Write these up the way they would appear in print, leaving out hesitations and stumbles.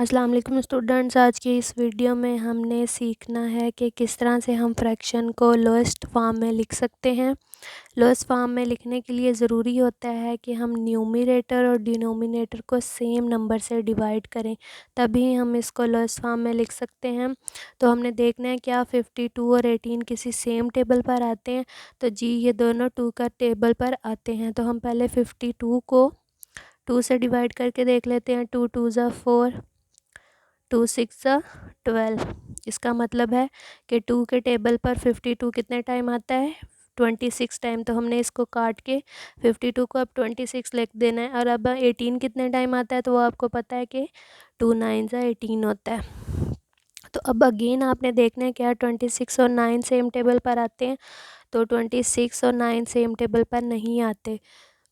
अस्सलाम वालेकुम स्टूडेंट्स। आज की इस वीडियो में हमने सीखना है कि किस तरह से हम फ्रैक्शन को लोएस्ट फॉर्म में लिख सकते हैं। लोएस्ट फॉर्म में लिखने के लिए ज़रूरी होता है कि हम न्यूमरेटर और डिनोमिनेटर को सेम नंबर से डिवाइड करें, तभी हम इसको लोएस्ट फॉर्म में लिख सकते हैं। तो हमने देखना है क्या 52 और 18 किसी सेम टेबल पर आते हैं। तो जी ये दोनों 2 का टेबल पर आते हैं। तो हम पहले 52 को 2 से डिवाइड करके देख लेते हैं। 2 2 ज़ा 4, 2 6 ज़ा 12। इसका मतलब है कि 2 के टेबल पर 52 कितने टाइम आता है, 26 टाइम। तो हमने इसको काट के 52 को अब 26 लिख देना है। और अब 18 कितने टाइम आता है, तो वो आपको पता है कि 2 9 ज़ा 18 होता है। तो अब अगेन आपने देखना है क्या 26 और 9 सेम टेबल पर आते हैं। तो 26 और 9 सेम टेबल पर नहीं आते।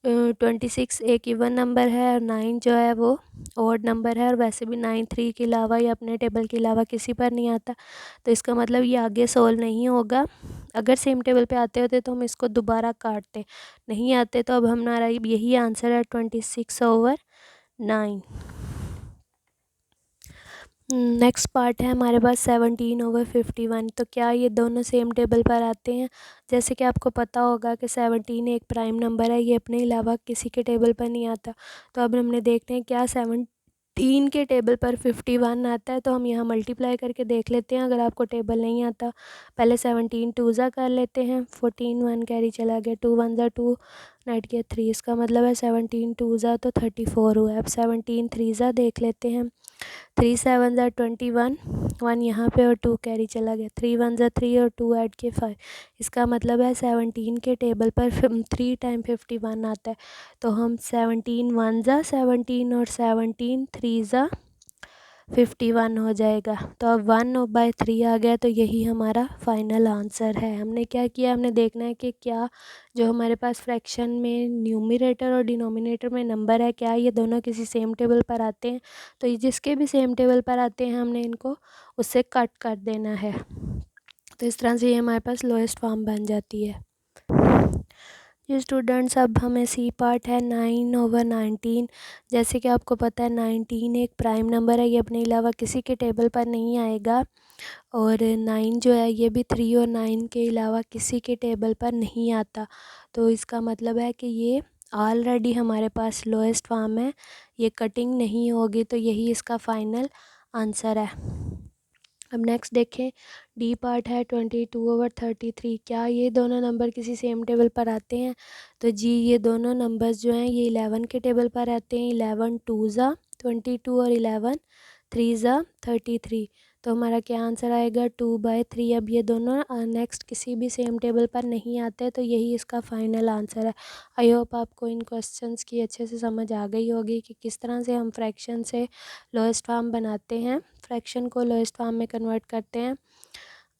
26 एक इवन नंबर है और 9 जो है वो ऑड नंबर है, और वैसे भी 9 3 के अलावा या अपने टेबल के अलावा किसी पर नहीं आता। तो इसका मतलब ये आगे सोल्व नहीं होगा। अगर सेम टेबल पे आते होते तो हम इसको दोबारा काटते, नहीं आते तो अब हमारा यही आंसर है 26/9। नेक्स्ट पार्ट है हमारे पास 17/51। तो क्या ये दोनों सेम टेबल पर आते हैं। जैसे कि आपको पता होगा कि 17 एक प्राइम नंबर है, ये अपने अलावा किसी के टेबल पर नहीं आता। तो अब हमने देखते हैं क्या 17 के टेबल पर 51 आता है। तो हम यहाँ मल्टीप्लाई करके देख लेते हैं अगर आपको टेबल नहीं आता। पहले 17 2 ज़ा कर लेते हैं, 14 1 कैरी चला गया, 2 1 ज़ा 2, नेट गया 3। इसका मतलब है 17 2 ज़ा तो 34 हुआ है। अब 17 3 ज़ा देख लेते हैं, 3 7 ज़ा 21, 1 यहाँ पे और 2 कैरी चला गया, 3 1 ज़ा 3 और 2 ऐड के 5। इसका मतलब है 17 के टेबल पर 3 टाइम 51 आता है। तो हम 17 1 ज़ा 17 और 17 3 ज़ा 51 हो जाएगा। तो अब 1/3 आ गया, तो यही हमारा फाइनल आंसर है। हमने क्या किया, हमने देखना है कि क्या जो हमारे पास फ्रैक्शन में न्यूमरेटर और डिनोमिनेटर में नंबर है, क्या ये दोनों किसी सेम टेबल पर आते हैं। तो ये जिसके भी सेम टेबल पर आते हैं हमने इनको उससे कट कर देना है। तो इस तरह से ये हमारे पास लोएस्ट फॉर्म बन जाती है। ये स्टूडेंट्स अब हमें सी पार्ट है 9/19। जैसे कि आपको पता है 19 एक प्राइम नंबर है, ये अपने अलावा किसी के टेबल पर नहीं आएगा। और 9 जो है ये भी 3 और 9 के अलावा किसी के टेबल पर नहीं आता। तो इसका मतलब है कि ये ऑलरेडी हमारे पास लोएस्ट फॉर्म है, ये कटिंग नहीं होगी। तो यही इसका फाइनल आंसर है। अब नेक्स्ट देखें, डी पार्ट है 22/33। क्या ये दोनों नंबर किसी सेम टेबल पर आते हैं। तो जी ये दोनों नंबर्स जो हैं ये 11 के टेबल पर आते हैं। 11 2 ज़ा 22 और 11 3 ज़ा 33। तो हमारा क्या आंसर आएगा 2/3। अब ये दोनों नेक्स्ट किसी भी सेम टेबल पर नहीं आते, तो यही इसका फाइनल आंसर है। आई होप आपको इन क्वेश्चंस की अच्छे से समझ आ गई होगी कि किस तरह से हम फ्रैक्शन से लोएस्ट फॉर्म बनाते हैं, फ्रैक्शन को लोएस्ट फॉर्म में कन्वर्ट करते हैं।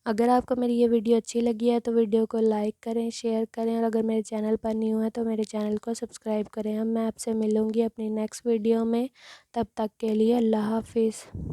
अगर आपको मेरी ये वीडियो अच्छी लगी है तो वीडियो को लाइक करें, शेयर करें, और अगर मेरे चैनल पर न्यू है तो मेरे चैनल को सब्सक्राइब करें। अब मैं आपसे मिलूँगी अपनी नेक्स्ट वीडियो में, तब तक के लिए अल्लाह हाफिज़।